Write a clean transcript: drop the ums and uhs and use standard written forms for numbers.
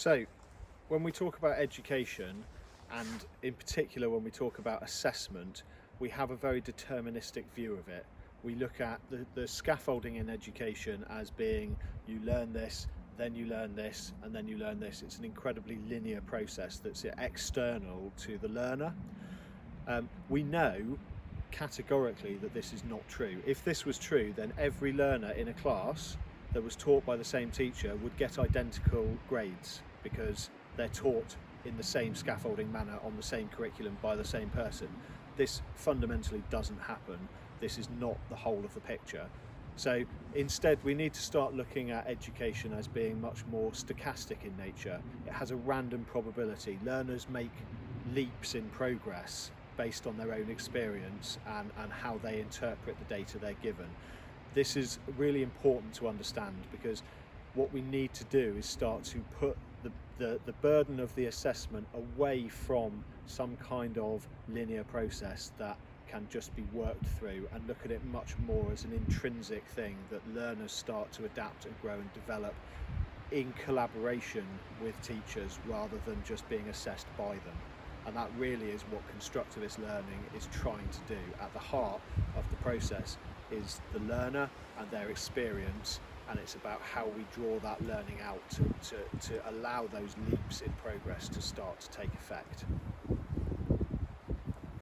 So, when we talk about education, and in particular when we talk about assessment, we have a very deterministic view of it. We look at the scaffolding in education as being you learn this, then you learn this, and then you learn this. It's an incredibly linear process that's external to the learner. We know categorically that this is not true. If this was true, then every learner in a class that was taught by the same teacher would get identical grades because they're taught in the same scaffolding manner on the same curriculum by the same person. This fundamentally doesn't happen. This is not the whole of the picture. So instead, we need to start looking at education as being much more stochastic in nature. It has a random probability. Learners make leaps in progress based on their own experience and how they interpret the data they're given. This is really important to understand because what we need to do is start to put the burden of the assessment away from some kind of linear process that can just be worked through and look at it much more as an intrinsic thing that learners start to adapt and grow and develop in collaboration with teachers rather than just being assessed by them. And that really is what constructivist learning is trying to do. At the heart of the process is the learner and their experience, and it's about how we draw that learning out to allow those leaps in progress to start to take effect.